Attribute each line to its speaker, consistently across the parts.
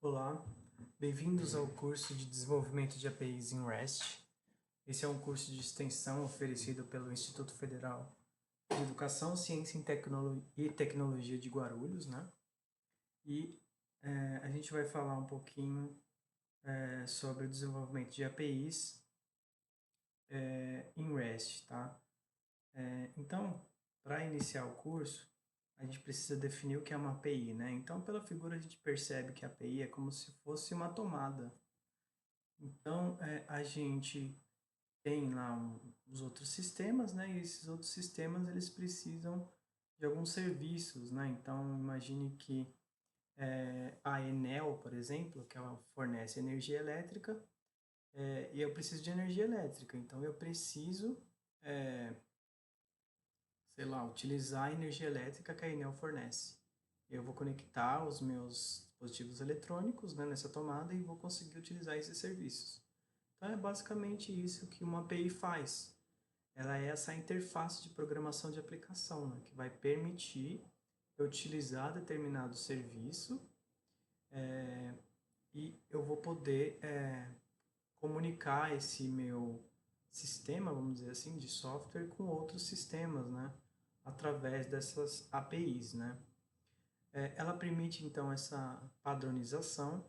Speaker 1: Olá, bem-vindos ao curso de Desenvolvimento de APIs em REST. Esse é um curso de extensão oferecido pelo Instituto Federal de Educação, Ciência e Tecnologia de Guarulhos, né? E a gente vai falar um pouquinho sobre o desenvolvimento de APIs em REST, tá? Então, para iniciar o curso, a gente precisa definir o que é uma API, né? Então, pela figura, a gente percebe que a API é como se fosse uma tomada. Então, a gente tem lá os outros sistemas, né? E esses outros sistemas, eles precisam de alguns serviços, né? Então, imagine que a Enel, por exemplo, que ela fornece energia elétrica, e eu preciso de energia elétrica. Então, eu preciso, sei lá, utilizar a energia elétrica que a Enel fornece. Eu vou conectar os meus dispositivos eletrônicos, né, nessa tomada e vou conseguir utilizar esses serviços. Então, é basicamente isso que uma API faz. Ela é essa interface de programação de aplicação, né, que vai permitir eu utilizar determinado serviço e eu vou poder comunicar esse meu sistema, vamos dizer assim, de software com outros sistemas, né, através dessas APIs, né. Ela permite, então, essa padronização,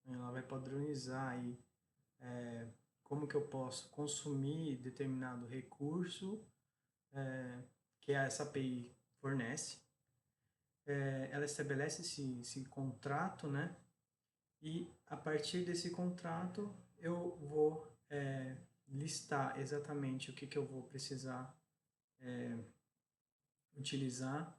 Speaker 1: né, ela vai padronizar aí como que eu posso consumir determinado recurso que essa API fornece. Ela estabelece esse contrato, né? E a partir desse contrato eu vou listar exatamente o que eu vou precisar utilizar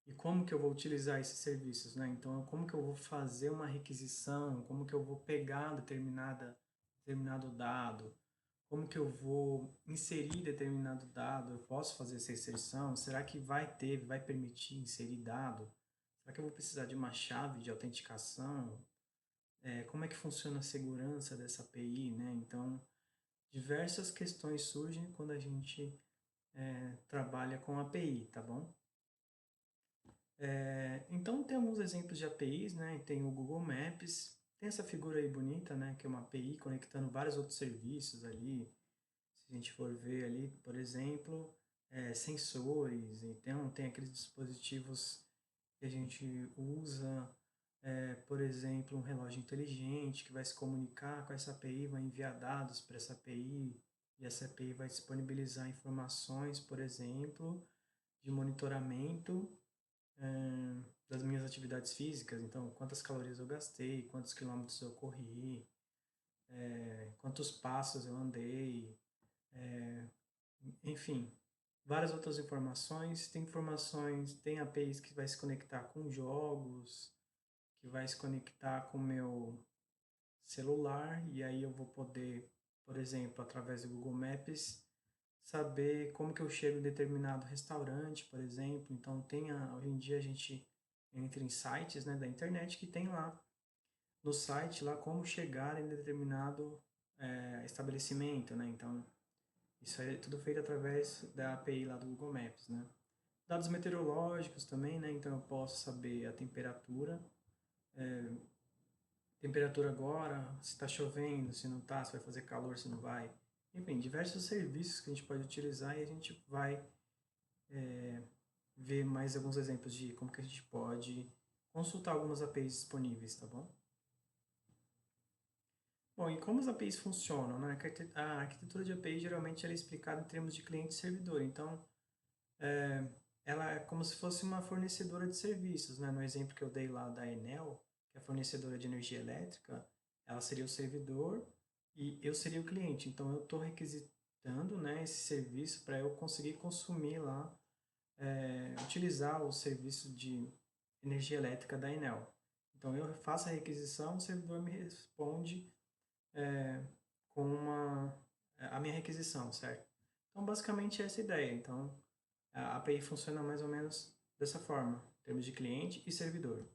Speaker 1: e como que eu vou utilizar esses serviços, né? Então, como que eu vou fazer uma requisição, como que eu vou pegar determinado dado, como que eu vou inserir determinado dado, eu posso fazer essa inserção, será que vai permitir inserir dado? Será que eu vou precisar de uma chave de autenticação? Como é que funciona a segurança dessa API, né? Então, diversas questões surgem quando a gente trabalha com API, tá bom? Então, tem alguns exemplos de APIs, né? Tem o Google Maps, tem essa figura aí bonita, né? Que é uma API conectando vários outros serviços ali. Se a gente for ver ali, por exemplo, sensores, então tem aqueles dispositivos que a gente usa, por exemplo, um relógio inteligente que vai se comunicar com essa API, vai enviar dados para essa API, e essa API vai disponibilizar informações, por exemplo, de monitoramento das minhas atividades físicas, então quantas calorias eu gastei, quantos quilômetros eu corri, quantos passos eu andei, enfim, várias outras informações. Tem APIs que vai se conectar com jogos, que vai se conectar com o meu celular, e aí eu vou poder, por exemplo, através do Google Maps, saber como que eu chego em determinado restaurante, por exemplo. Então, hoje em dia a gente entra em sites, né, da internet que tem lá, no site, lá como chegar em determinado estabelecimento, né? Então, isso é tudo feito através da API lá do Google Maps, né? Dados meteorológicos também, né? Então eu posso saber a temperatura agora, se está chovendo, se não está, se vai fazer calor, se não vai. Enfim, diversos serviços que a gente pode utilizar e a gente vai ver mais alguns exemplos de como que a gente pode consultar algumas APIs disponíveis, tá bom? Bom, e como as APIs funcionam, né? A arquitetura de API geralmente ela é explicada em termos de cliente e servidor. Então, ela é como se fosse uma fornecedora de serviços, né? No exemplo que eu dei lá da Enel, que é a fornecedora de energia elétrica, ela seria o servidor e eu seria o cliente. Então, eu estou requisitando, né, esse serviço para eu conseguir consumir lá, utilizar o serviço de energia elétrica da Enel. Então, eu faço a requisição, o servidor me responde com a minha requisição, certo? Então, basicamente, essa é a ideia. Então, a API funciona mais ou menos dessa forma, em termos de cliente e servidor.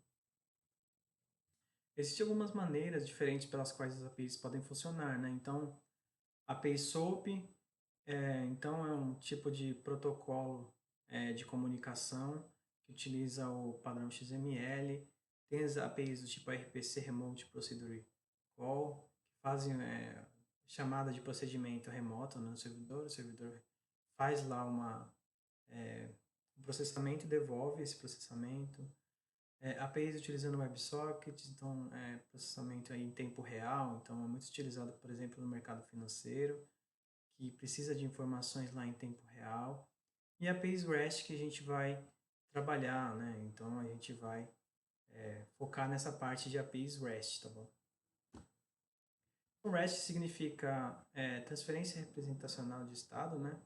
Speaker 1: Existem algumas maneiras diferentes pelas quais as APIs podem funcionar, né? Então, API SOAP, então é um tipo de protocolo de comunicação que utiliza o padrão XML. Tem as APIs do tipo RPC, Remote Procedure Call, que fazem chamada de procedimento remoto, né, no servidor. O servidor faz lá um processamento e devolve esse processamento. APIs utilizando WebSockets, então processamento aí em tempo real, então é muito utilizado, por exemplo, no mercado financeiro, que precisa de informações lá em tempo real. E APIs REST que a gente vai trabalhar, né? Então a gente vai focar nessa parte de APIs REST, tá bom? O REST significa transferência representacional de estado, né?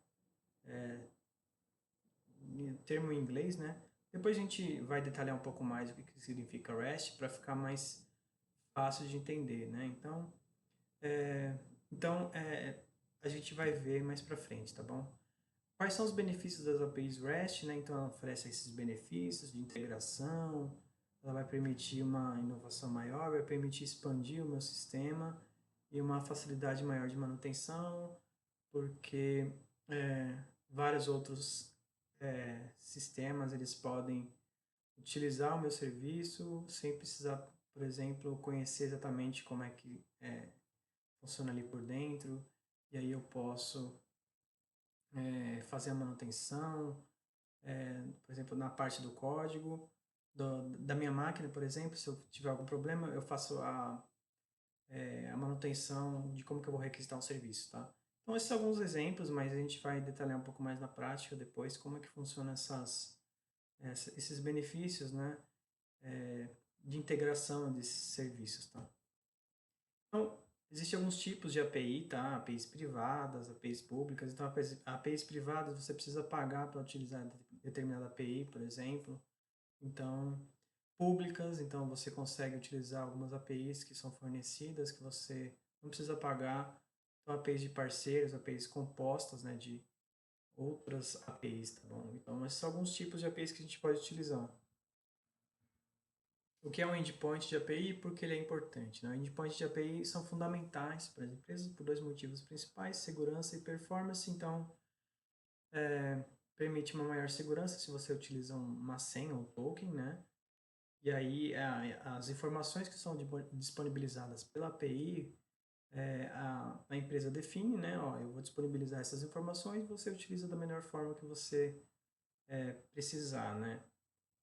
Speaker 1: Termo em inglês, né? Depois a gente vai detalhar um pouco mais o que significa REST para ficar mais fácil de entender, né? Então, a gente vai ver mais para frente, tá bom? Quais são os benefícios das APIs REST, né? Então, ela oferece esses benefícios de integração, ela vai permitir uma inovação maior, vai permitir expandir o meu sistema e uma facilidade maior de manutenção, porque vários outros sistemas eles podem utilizar o meu serviço sem precisar, por exemplo, conhecer exatamente como é que funciona ali por dentro, e aí eu posso fazer a manutenção, por exemplo, na parte do código da minha máquina, por exemplo, se eu tiver algum problema, eu faço a manutenção de como que eu vou requisitar um serviço, tá? Então, esses são alguns exemplos, mas a gente vai detalhar um pouco mais na prática depois como é que funciona esses benefícios, né, de integração desses serviços, tá? Então, existem alguns tipos de API, tá? APIs privadas, APIs públicas. Então, APIs privadas você precisa pagar para utilizar determinada API, por exemplo. Então, públicas, então você consegue utilizar algumas APIs que são fornecidas, que você não precisa pagar. Então, APIs de parceiros, APIs compostas, né, de outras APIs, tá bom? Então, esses são alguns tipos de APIs que a gente pode utilizar. O que é um endpoint de API e por que ele é importante, né? Endpoints de API são fundamentais para as empresas por dois motivos principais: segurança e performance. Então, permite uma maior segurança se você utiliza uma senha ou token, né? E aí as informações que são disponibilizadas pela API, a empresa define, né? Ó, eu vou disponibilizar essas informações, você utiliza da melhor forma que você precisar, né?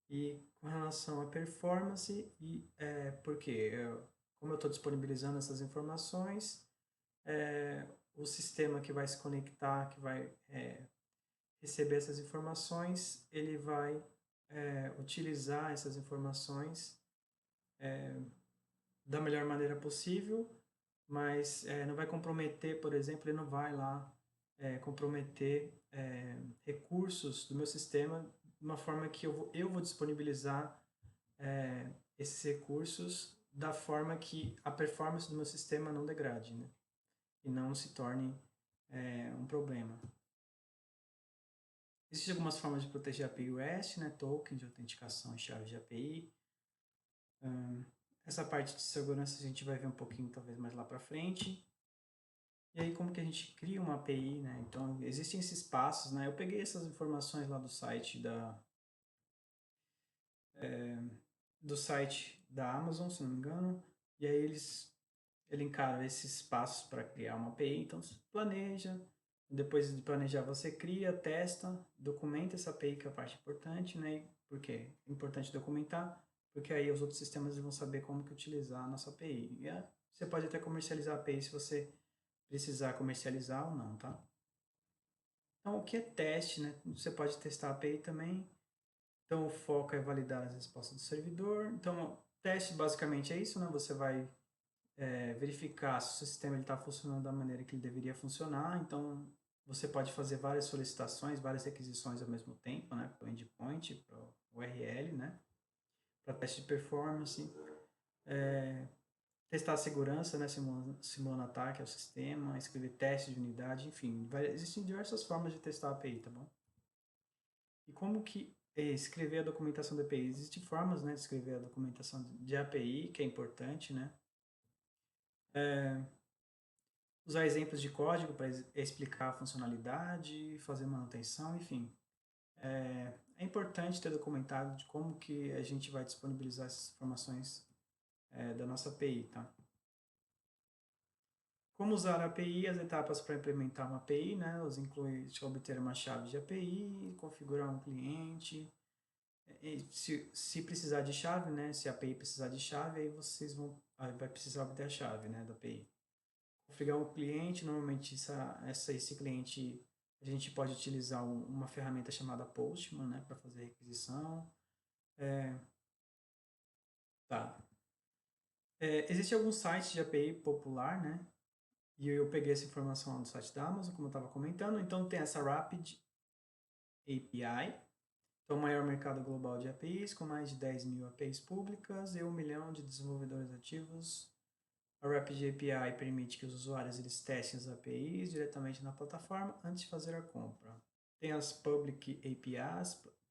Speaker 1: E com relação à performance, porque como eu estou disponibilizando essas informações, o sistema que vai se conectar, que vai receber essas informações, ele vai utilizar essas informações da melhor maneira possível, mas não vai comprometer, por exemplo, ele não vai lá comprometer recursos do meu sistema de uma forma que eu vou disponibilizar esses recursos da forma que a performance do meu sistema não degrade, né? E não se torne um problema. Existem algumas formas de proteger a API REST, né? Token de autenticação e chave de API. Essa parte de segurança a gente vai ver um pouquinho talvez mais lá para frente. E aí como que a gente cria uma API, né? Então existem esses passos, né? Eu peguei essas informações lá do site da Amazon, se não me engano, e aí eles elencaram esses passos para criar uma API. Então você planeja, depois de planejar você cria, testa, documenta essa API, que é a parte importante, né? Por quê? É importante documentar, porque aí os outros sistemas vão saber como que utilizar a nossa API. E você pode até comercializar a API se você precisar comercializar ou não, tá? Então, o que é teste, né? Você pode testar a API também. Então, o foco é validar as respostas do servidor. Então, teste basicamente é isso, né? Você vai verificar se o seu sistema está funcionando da maneira que ele deveria funcionar. Então, você pode fazer várias solicitações, várias requisições ao mesmo tempo, né? Para o endpoint, para o URL, né? Para teste de performance. Testar a segurança, né? Simulando ataque ao sistema, escrever teste de unidade, enfim. Existem diversas formas de testar a API, tá bom? E como que escrever a documentação da API? Existem formas, né, de escrever a documentação de API, que é importante, né? Usar exemplos de código para explicar a funcionalidade, fazer manutenção, enfim. É É importante ter documentado de como que a gente vai disponibilizar essas informações da nossa API, tá? Como usar a API, as etapas para implementar uma API, né? Elas incluem obter uma chave de API, configurar um cliente, e se precisar de chave, né? Se a API precisar de chave, aí vai precisar obter a chave, né, da API. Configurar um cliente, normalmente esse cliente a gente pode utilizar uma ferramenta chamada Postman, né, para fazer requisição. Tá. Existe alguns sites de API popular, né? E eu peguei essa informação lá do site da Amazon, como eu estava comentando. Então tem essa Rapid API, então o maior mercado global de APIs, com mais de 10 mil APIs públicas e 1 milhão de desenvolvedores ativos. A Rapid API permite que os usuários eles testem as APIs diretamente na plataforma antes de fazer a compra. Tem as Public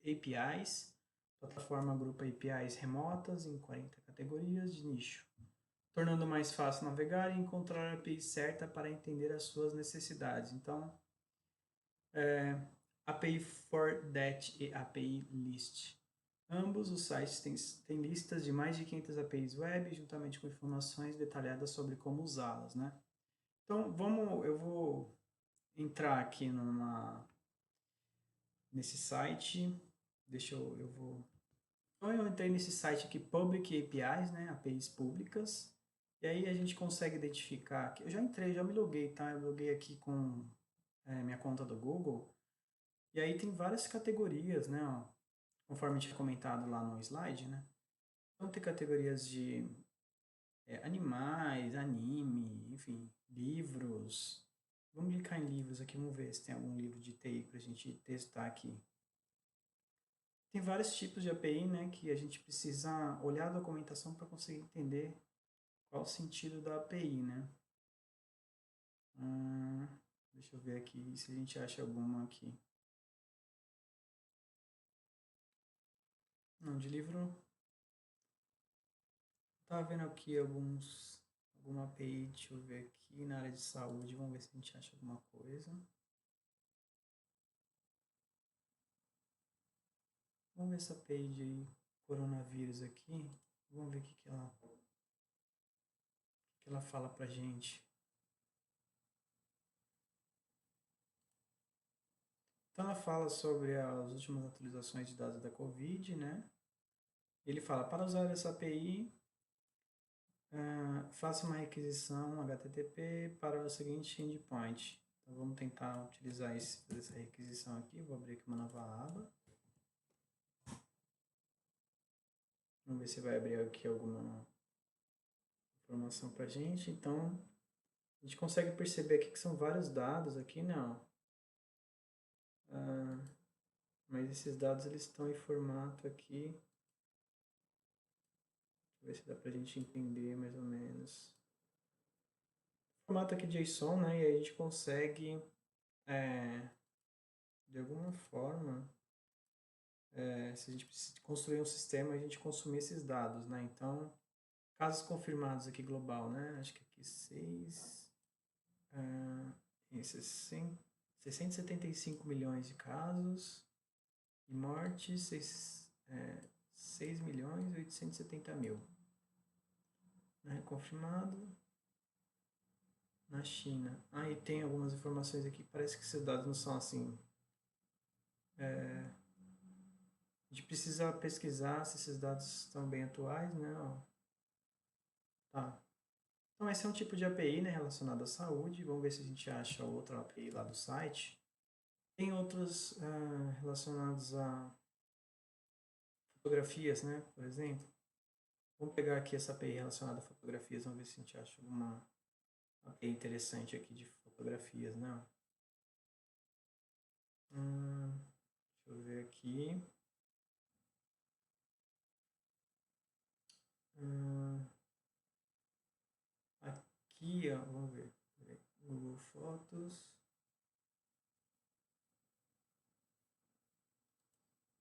Speaker 1: APIs, a plataforma agrupa APIs remotas em 40 categorias de nicho, tornando mais fácil navegar e encontrar a API certa para entender as suas necessidades. Então, API for That e API List. Ambos os sites têm listas de mais de 500 APIs web, juntamente com informações detalhadas sobre como usá-las, né? Então, eu vou entrar aqui nesse site, eu vou... Então, eu entrei nesse site aqui, Public APIs, né? APIs públicas, e aí a gente consegue identificar aqui. Eu já entrei, já me loguei, tá? Eu loguei aqui com minha conta do Google, e aí tem várias categorias, né? Ó, conforme tinha comentado lá no slide, né? Então tem categorias de animais, anime, enfim, livros. Vamos clicar em livros aqui, vamos ver se tem algum livro de TI para a gente testar aqui. Tem vários tipos de API, né, que a gente precisa olhar a documentação para conseguir entender qual o sentido da API, né? Deixa eu ver aqui se a gente acha alguma aqui. Não, de livro. Tava vendo aqui alguma API, deixa eu ver aqui na área de saúde, vamos ver se a gente acha alguma coisa. Vamos ver essa API de coronavírus aqui. Vamos ver o que ela fala pra gente. Então ela fala sobre as últimas atualizações de dados da Covid, né? Ele fala, para usar essa API, faça uma requisição HTTP para o seguinte endpoint. Então vamos tentar utilizar fazer essa requisição aqui. Vou abrir aqui uma nova aba. Vamos ver se vai abrir aqui alguma informação pra gente. Então, a gente consegue perceber aqui que são vários dados aqui, não. Mas esses dados eles estão em formato aqui. Deixa eu ver se dá pra gente entender mais ou menos. Formato aqui JSON, né? E aí a gente consegue, de alguma forma, se a gente construir um sistema, a gente consumir esses dados, né? Então, casos confirmados aqui global, né? Acho que aqui 675 milhões de casos e mortes, 6 milhões e 870 mil. Né? Confirmado na China. Aí tem algumas informações aqui, parece que esses dados não são assim. A gente precisa pesquisar se esses dados estão bem atuais, né? Ó. Tá. Então esse é um tipo de API, né, relacionado à saúde. Vamos ver se a gente acha outra API lá do site. Tem outros relacionados a fotografias, né, por exemplo. Vamos pegar aqui essa API relacionada a fotografias, vamos ver se a gente acha alguma API interessante aqui de fotografias, né? Deixa eu ver aqui. Aqui, ó, vamos ver. Google Fotos.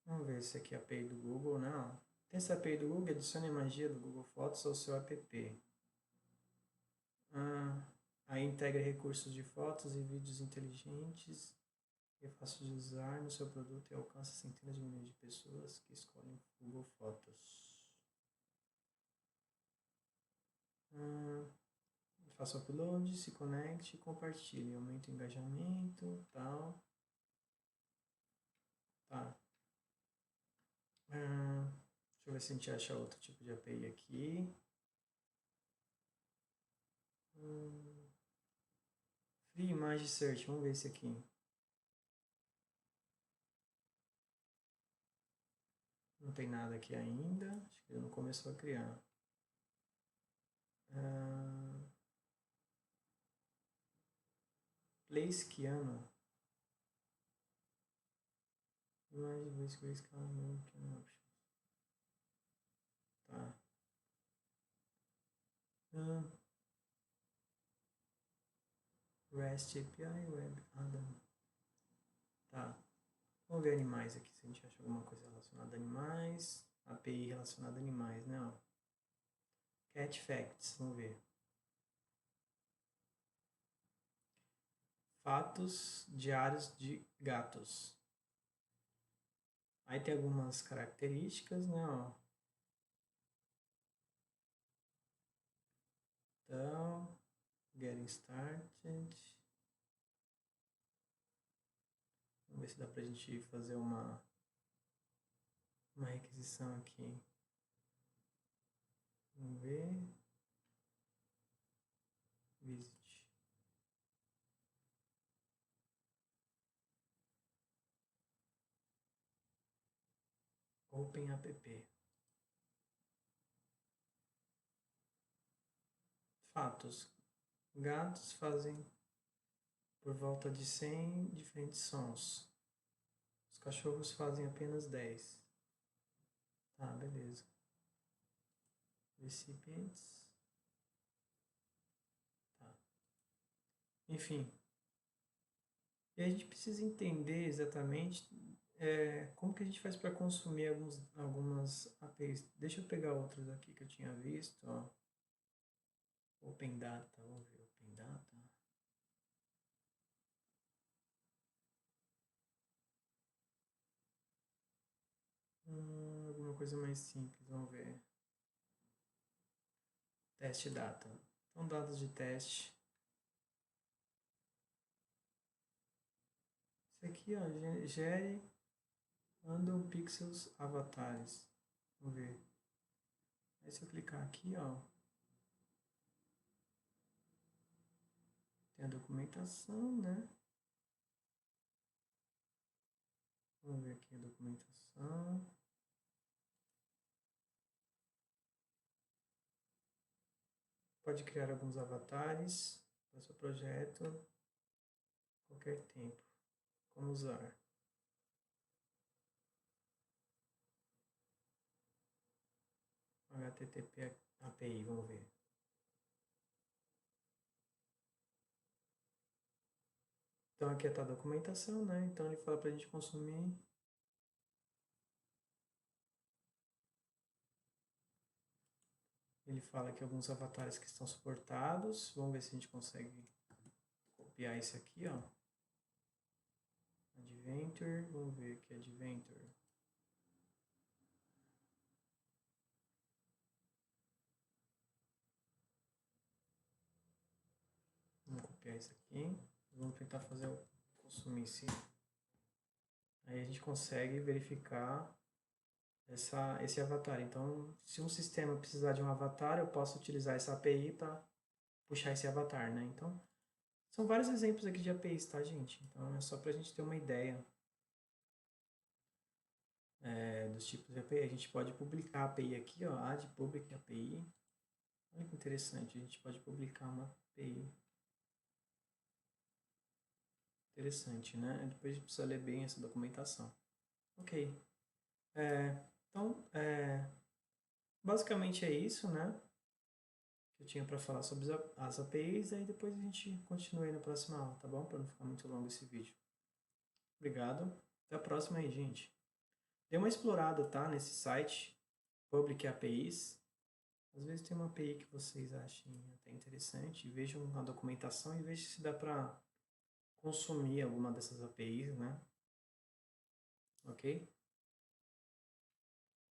Speaker 1: Vamos ver se aqui é a API do Google, não. Tem essa API do Google, adicione a magia do Google Fotos ao seu app. Aí integra recursos de fotos e vídeos inteligentes É fácil de usar no seu produto e alcança centenas de milhões de pessoas que escolhem Google Fotos. Faça o upload, se conecte e compartilhe. Aumenta o engajamento, tal. Tá. Deixa eu ver se a gente acha outro tipo de API aqui. Free Image Search, vamos ver esse aqui. Não tem nada aqui ainda, acho que ele não começou a criar. Place Kiano. Image Voice Grace Kiano Options. Tá. REST API Web Adam. Tá. Vamos ver animais aqui, se a gente acha alguma coisa relacionada a animais. API relacionada a animais, né? Ó. Cat Facts, vamos ver. Fatos diários de gatos. Aí tem algumas características, né? Ó. Então, getting started. Vamos ver se dá pra gente fazer uma requisição aqui. Vamos ver. Visit. Open App. Fatos. Gatos fazem por volta de 100 diferentes sons. Os cachorros fazem apenas 10. Tá, beleza. Recipients. Tá. Enfim. E a gente precisa entender exatamente como que a gente faz para consumir algumas APIs. Deixa eu pegar outros aqui que eu tinha visto. Ó. Open Data, vamos ver Open Data. Alguma coisa mais simples, vamos ver. Teste Data. Então, dados de teste. Isso aqui, ó, gere Random Pixels Avatares. Vamos ver. Aí se eu clicar aqui, ó, tem a documentação, né? Vamos ver aqui a documentação. Pode criar alguns avatares para o seu projeto a qualquer tempo. Como usar? HTTP API, vamos ver. Então aqui está a documentação, né? Então ele fala para a gente consumir. Ele fala que alguns avatares que estão suportados. Vamos ver se a gente consegue copiar esse aqui, ó. Adventure, vamos ver aqui, Adventure. Vamos copiar isso aqui. Vamos tentar fazer o consumir esse. Aí a gente consegue verificar esse avatar. Então, se um sistema precisar de um avatar, eu posso utilizar essa API para puxar esse avatar, né? Então, são vários exemplos aqui de APIs, tá, gente? Então, é só para a gente ter uma ideia dos tipos de API. A gente pode publicar a API aqui, ó, add public API. Olha que interessante, a gente pode publicar uma API. Interessante, né? Depois a gente precisa ler bem essa documentação. Ok. Então, basicamente é isso, né? Que eu tinha para falar sobre as APIs, aí depois a gente continua aí na próxima aula, tá bom? Para não ficar muito longo esse vídeo. Obrigado. Até a próxima aí, gente. Dê uma explorada, tá? Nesse site, Public APIs. Às vezes tem uma API que vocês achem até interessante. Vejam a documentação e vejam se dá para consumir alguma dessas APIs, né? Ok?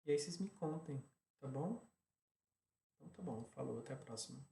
Speaker 1: E aí vocês me contem, tá bom? Então tá bom, falou, até a próxima.